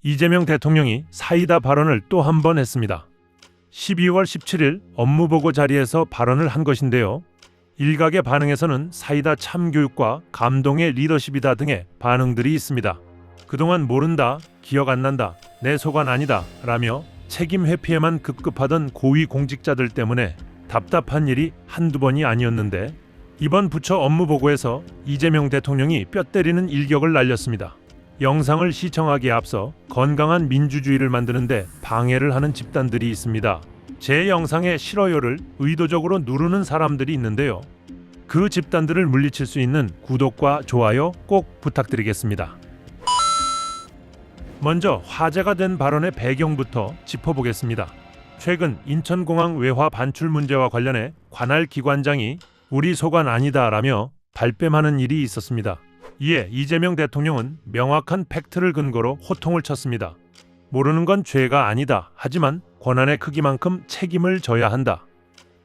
이재명 대통령이 사이다 발언을 또 한 번 했습니다. 12월 17일 업무보고 자리에서 발언을 한 것인데요. 일각의 반응에서는 사이다 참교육과 감동의 리더십이다 등의 반응들이 있습니다. 그동안 모른다, 기억 안 난다, 내 소관 아니다 라며 책임 회피에만 급급하던 고위 공직자들 때문에 답답한 일이 한두 번이 아니었는데 이번 부처 업무보고에서 이재명 대통령이 뼈 때리는 일격을 날렸습니다. 영상을 시청하기에 앞서 건강한 민주주의를 만드는데 방해를 하는 집단들이 있습니다. 제 영상의 싫어요를 의도적으로 누르는 사람들이 있는데요. 그 집단들을 물리칠 수 있는 구독과 좋아요 꼭 부탁드리겠습니다. 먼저 화제가 된 발언의 배경부터 짚어보겠습니다. 최근 인천공항 외화 반출 문제와 관련해 관할 기관장이 우리 소관 아니다라며 발뺌하는 일이 있었습니다. 이에 이재명 대통령은 명확한 팩트를 근거로 호통을 쳤습니다. 모르는 건 죄가 아니다. 하지만 권한의 크기만큼 책임을 져야 한다.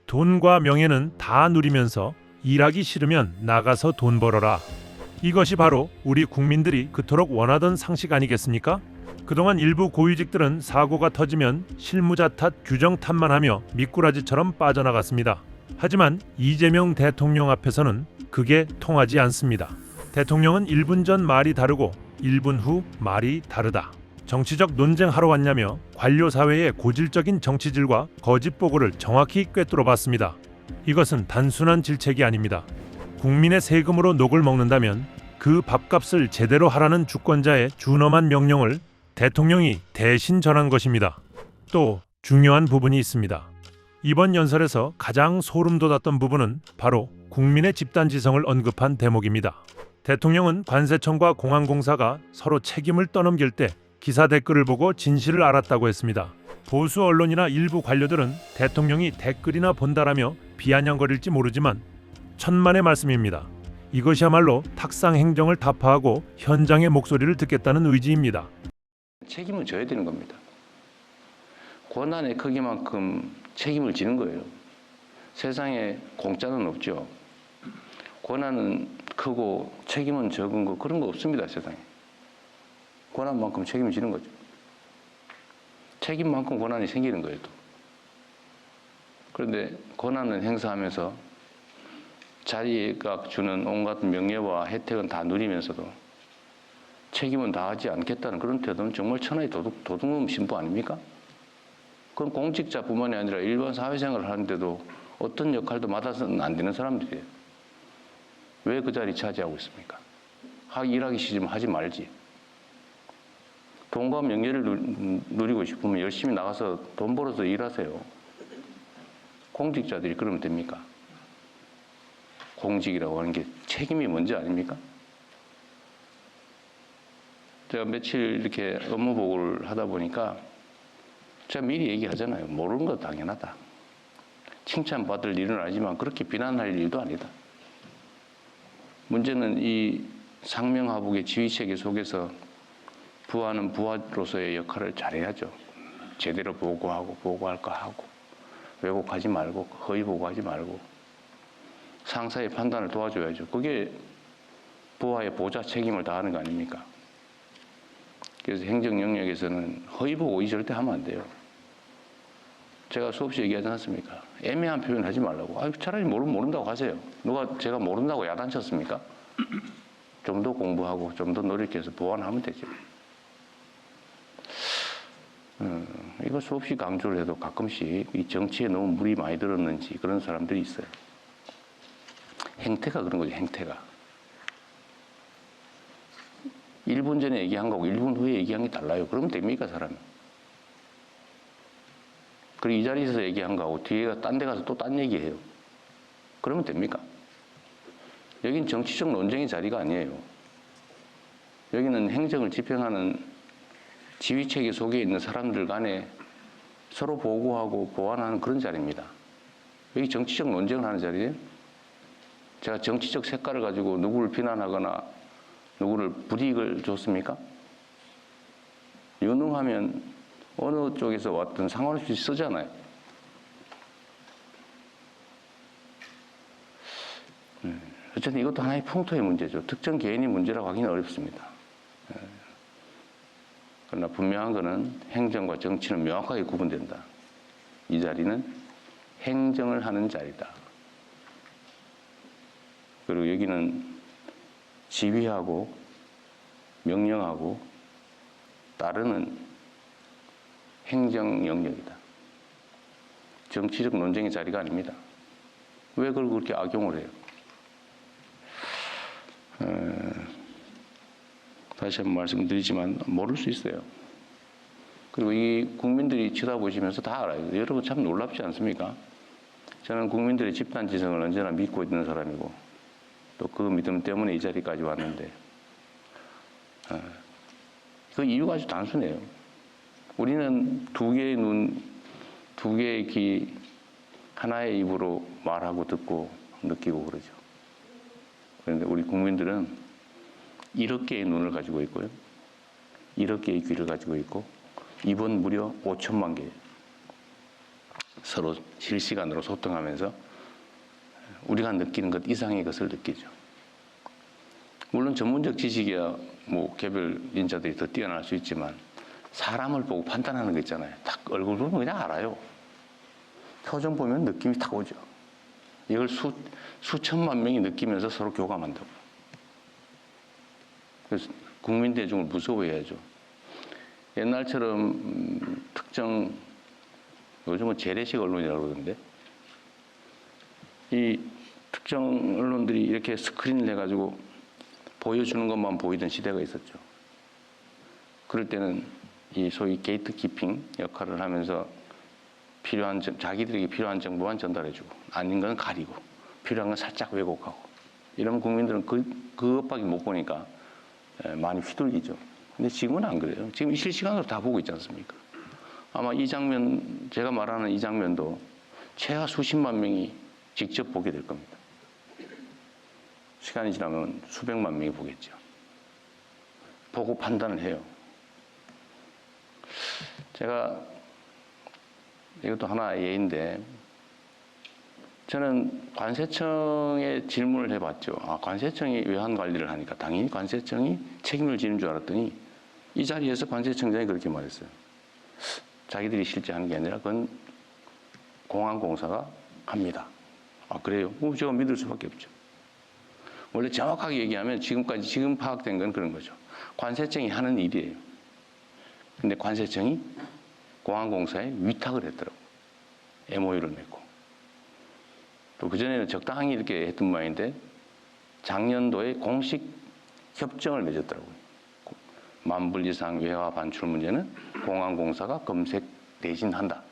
돈과 명예는 다 누리면서 일하기 싫으면 나가서 돈 벌어라. 이것이 바로 우리 국민들이 그토록 원하던 상식 아니겠습니까? 그동안 일부 고위직들은 사고가 터지면 실무자 탓, 규정 탓만 하며 미꾸라지처럼 빠져나갔습니다. 하지만 이재명 대통령 앞에서는 그게 통하지 않습니다. 대통령은 1분 전 말이 다르고 1분 후 말이 다르다. 정치적 논쟁하러 왔냐며 관료 사회의 고질적인 정치질과 거짓 보고를 정확히 꿰뚫어 봤습니다. 이것은 단순한 질책이 아닙니다. 국민의 세금으로 녹을 먹는다면 그 밥값을 제대로 하라는 주권자의 준엄한 명령을 대통령이 대신 전한 것입니다. 또 중요한 부분이 있습니다. 이번 연설에서 가장 소름 돋았던 부분은 바로 국민의 집단지성을 언급한 대목입니다. 대통령은 관세청과 공항공사가 서로 책임을 떠넘길 때 기사 댓글을 보고 진실을 알았다고 했습니다. 보수 언론이나 일부 관료들은 대통령이 댓글이나 본다라며 비아냥거릴지 모르지만 천만의 말씀입니다. 이것이야말로 탁상 행정을 타파하고 현장의 목소리를 듣겠다는 의지입니다. 책임을 져야 되는 겁니다. 권한의 크기만큼 책임을 지는 거예요. 세상에 공짜는 없죠. 권한은 크고 책임은 적은 거 그런 거 없습니다. 세상에. 권한만큼 책임을 지는 거죠. 책임만큼 권한이 생기는 거예요. 또. 그런데 권한을 행사하면서 자리가 주는 온갖 명예와 혜택은 다 누리면서도 책임은 다하지 않겠다는 그런 태도는 정말 천하의 도둑놈 신부 아닙니까? 그건 공직자뿐만이 아니라 일반 사회생활을 하는데도 어떤 역할도 맡아서는 안 되는 사람들이에요. 왜 그 자리 차지하고 있습니까? 일하기 싫으면 하지 말지. 돈과 명예를 누리고 싶으면 열심히 나가서 돈 벌어서 일하세요. 공직자들이 그러면 됩니까? 공직이라고 하는 게 책임이 뭔지 아닙니까? 제가 며칠 이렇게 업무 보고를 하다 보니까 제가 미리 얘기하잖아요. 모르는 거 당연하다. 칭찬받을 일은 아니지만 그렇게 비난할 일도 아니다. 문제는 이 상명하복의 지휘체계 속에서 부하는 부하로서의 역할을 잘해야죠. 제대로 보고하고 보고할 거 하고 왜곡하지 말고 허위 보고하지 말고 상사의 판단을 도와줘야죠. 그게 부하의 보좌 책임을 다하는 거 아닙니까? 그래서 행정 영역에서는 허위 보고 절대 하면 안 돼요. 제가 수없이 얘기하지 않습니까? 애매한 표현 하지 말라고. 차라리 모른다고 하세요. 누가 제가 모른다고 야단쳤습니까? 좀 더 공부하고 좀 더 노력해서 보완하면 되죠. 이거 수없이 강조를 해도 가끔씩 이 정치에 너무 물이 많이 들었는지 그런 사람들이 있어요. 행태가 그런 거죠. 행태가. 1분 전에 얘기한 거고 1분 후에 얘기한 게 달라요. 그러면 됩니까 사람이? 그리고 이 자리에서 얘기한 거하고 뒤에가 딴 데 가서 또 딴 얘기해요. 그러면 됩니까? 여긴 정치적 논쟁의 자리가 아니에요. 여기는 행정을 집행하는 지휘체계 속에 있는 사람들 간에 서로 보고하고 보완하는 그런 자리입니다. 여기 정치적 논쟁을 하는 자리예요. 제가 정치적 색깔을 가지고 누구를 비난하거나 누구를 불이익을 줬습니까? 유능하면 어느 쪽에서 왔든 상관없이 쓰잖아요. 어쨌든 이것도 하나의 풍토의 문제죠. 특정 개인의 문제라고 하기는 어렵습니다. 그러나 분명한 것은 행정과 정치는 명확하게 구분된다. 이 자리는 행정을 하는 자리다. 그리고 여기는 지휘하고 명령하고 따르는 행정 영역이다. 정치적 논쟁의 자리가 아닙니다. 왜 그걸 그렇게 악용을 해요? 다시 한번 말씀드리지만 모를 수 있어요. 그리고 이 국민들이 쳐다보시면서 다 알아요. 여러분 참 놀랍지 않습니까? 저는 국민들의 집단 지성을 언제나 믿고 있는 사람이고 또 그 믿음 때문에 이 자리까지 왔는데 그 이유가 아주 단순해요. 우리는 두 개의 눈, 두 개의 귀, 하나의 입으로 말하고 듣고 느끼고 그러죠. 그런데 우리 국민들은 1억 개의 눈을 가지고 있고요. 1억 개의 귀를 가지고 있고 입은 무려 5천만 개. 서로 실시간으로 소통하면서 우리가 느끼는 것 이상의 것을 느끼죠. 물론 전문적 지식이야 뭐 개별 인자들이 더 뛰어날 수 있지만 사람을 보고 판단하는 거 있잖아요. 딱 얼굴 보면 그냥 알아요. 표정 보면 느낌이 딱 오죠. 이걸 수천만 명이 느끼면서 서로 교감한다고요. 그래서 국민 대중을 무서워해야죠. 옛날처럼 특정 요즘은 재래식 언론이라고 그러는데 이 특정 언론들이 이렇게 스크린을 해가지고 보여주는 것만 보이던 시대가 있었죠. 그럴 때는 이 소위 게이트 키핑 역할을 하면서 자기들에게 필요한 정보만 전달해주고 아닌 건 가리고 필요한 건 살짝 왜곡하고 이러면 국민들은 그것밖에 못 보니까 많이 휘둘리죠. 근데 지금은 안 그래요. 지금 실시간으로 다 보고 있지 않습니까? 아마 이 장면, 제가 말하는 이 장면도 최하 수십만 명이 직접 보게 될 겁니다. 시간이 지나면 수백만 명이 보겠죠. 보고 판단을 해요. 제가 이것도 하나의 예인데 저는 관세청에 질문을 해봤죠. 관세청이 외환 관리를 하니까 당연히 관세청이 책임을 지는 줄 알았더니 이 자리에서 관세청장이 그렇게 말했어요. 자기들이 실제 하는 게 아니라 그건 공항공사가 합니다. 그래요? 제가 믿을 수밖에 없죠. 원래 정확하게 얘기하면 지금 파악된 건 그런 거죠. 관세청이 하는 일이에요. 근데 관세청이 공항공사에 위탁을 했더라고요. MOU를 맺고. 또 그전에는 적당히 이렇게 했던 모양인데 작년도에 공식 협정을 맺었더라고요. 10,000불 이상 외화 반출 문제는 공항공사가 검색 대신한다.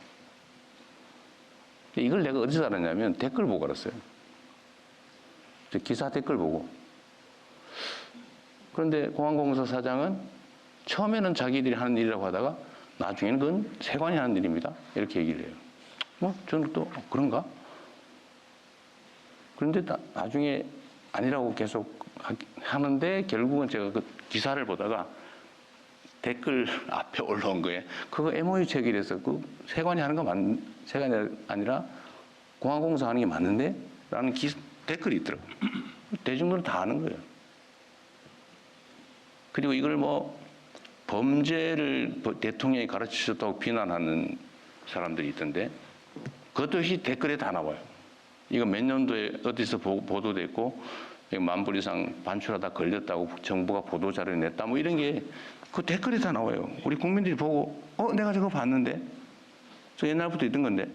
이걸 내가 어디서 알았냐면 댓글 보고 알았어요. 기사 댓글 보고. 그런데 공항공사 사장은 처음에는 자기들이 하는 일이라고 하다가 나중에는 그건 세관이 하는 일입니다. 이렇게 얘기를 해요. 저는 또 그런가? 그런데 나중에 아니라고 계속 하는데 결국은 제가 그 기사를 보다가 댓글 앞에 올라온 거예요. 그거 MOU 체결해서 그 세관이 하는 거 세관이 아니라 공항공사 하는 게 맞는데? 라는 댓글이 있더라고요. 대중들은 다 아는 거예요. 그리고 이걸 범죄를 대통령이 가르치셨다고 비난하는 사람들이 있던데 그것도 역시 댓글에 다 나와요. 이거 몇 년도에 어디서 보도됐고 10,000불 이상 반출하다 걸렸다고 정부가 보도자료를 냈다 이런 게 그 댓글에 다 나와요. 우리 국민들이 보고 내가 저거 봤는데 저 옛날부터 있던 건데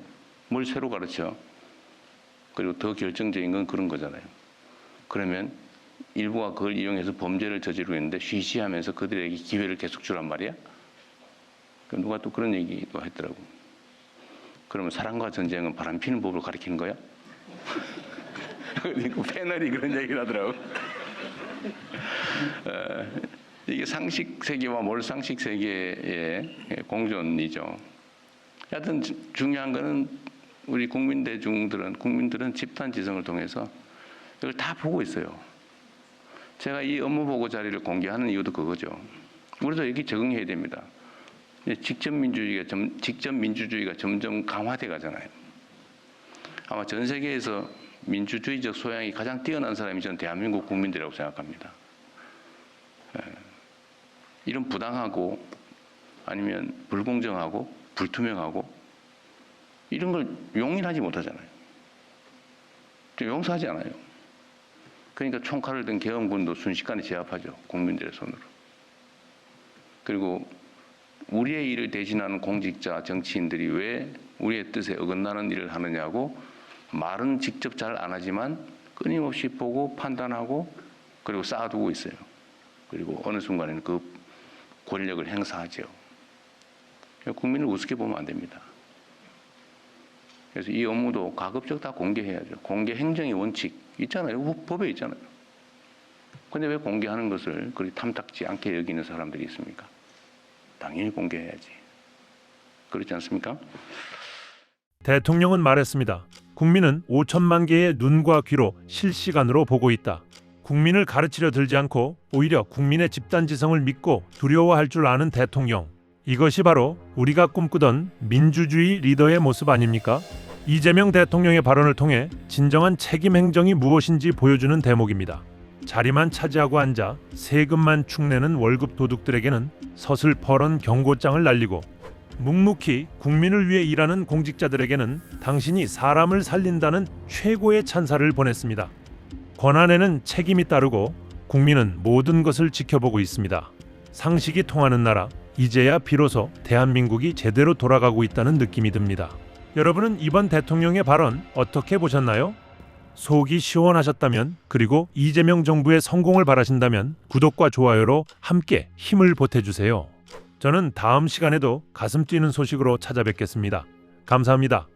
뭘 새로 가르쳐. 그리고 더 결정적인 건 그런 거잖아요. 그러면 일부가 그걸 이용해서 범죄를 저지르고 있는데 쉬쉬하면서 그들에게 기회를 계속 주란 말이야. 누가 또 그런 얘기도 했더라고. 그러면 사랑과 전쟁은 바람피는 법을 가리키는 거야? 그 패널이 그런 얘기를 하더라고. 이게 상식 세계와 몰상식 세계의 공존이죠. 하여튼 중요한 거는 우리 국민들은 집단 지성을 통해서 이걸 다 보고 있어요. 제가 이 업무 보고 자리를 공개하는 이유도 그거죠. 우리도 여기 적응해야 됩니다. 직접 민주주의가 점점 강화돼 가잖아요. 아마 전 세계에서 민주주의적 소양이 가장 뛰어난 사람이 저는 대한민국 국민들이라고 생각합니다. 이런 부당하고 아니면 불공정하고 불투명하고 이런 걸 용인하지 못하잖아요. 용서하지 않아요. 그러니까 총칼을 든 계엄군도 순식간에 제압하죠. 국민들의 손으로. 그리고 우리의 일을 대신하는 공직자, 정치인들이 왜 우리의 뜻에 어긋나는 일을 하느냐고 말은 직접 잘 안 하지만 끊임없이 보고 판단하고 그리고 쌓아두고 있어요. 그리고 어느 순간에는 그 권력을 행사하죠. 국민을 우습게 보면 안 됩니다. 그래서 이 업무도 가급적 다 공개해야죠. 공개 행정의 원칙 있잖아요. 법에 있잖아요. 근데 왜 공개하는 것을 그리 탐탁지 않게 여기는 사람들이 있습니까? 당연히 공개해야지. 그렇지 않습니까? 대통령은 말했습니다. 국민은 5천만 개의 눈과 귀로 실시간으로 보고 있다. 국민을 가르치려 들지 않고 오히려 국민의 집단지성을 믿고 두려워할 줄 아는 대통령. 이것이 바로 우리가 꿈꾸던 민주주의 리더의 모습 아닙니까? 이재명 대통령의 발언을 통해 진정한 책임 행정이 무엇인지 보여주는 대목입니다. 자리만 차지하고 앉아 세금만 축내는 월급 도둑들에게는 서슬퍼런 경고장을 날리고 묵묵히 국민을 위해 일하는 공직자들에게는 당신이 사람을 살린다는 최고의 찬사를 보냈습니다. 권한에는 책임이 따르고 국민은 모든 것을 지켜보고 있습니다. 상식이 통하는 나라, 이제야 비로소 대한민국이 제대로 돌아가고 있다는 느낌이 듭니다. 여러분은 이번 대통령의 발언 어떻게 보셨나요? 속이 시원하셨다면, 그리고 이재명 정부의 성공을 바라신다면 구독과 좋아요로 함께 힘을 보태주세요. 저는 다음 시간에도 가슴 뛰는 소식으로 찾아뵙겠습니다. 감사합니다.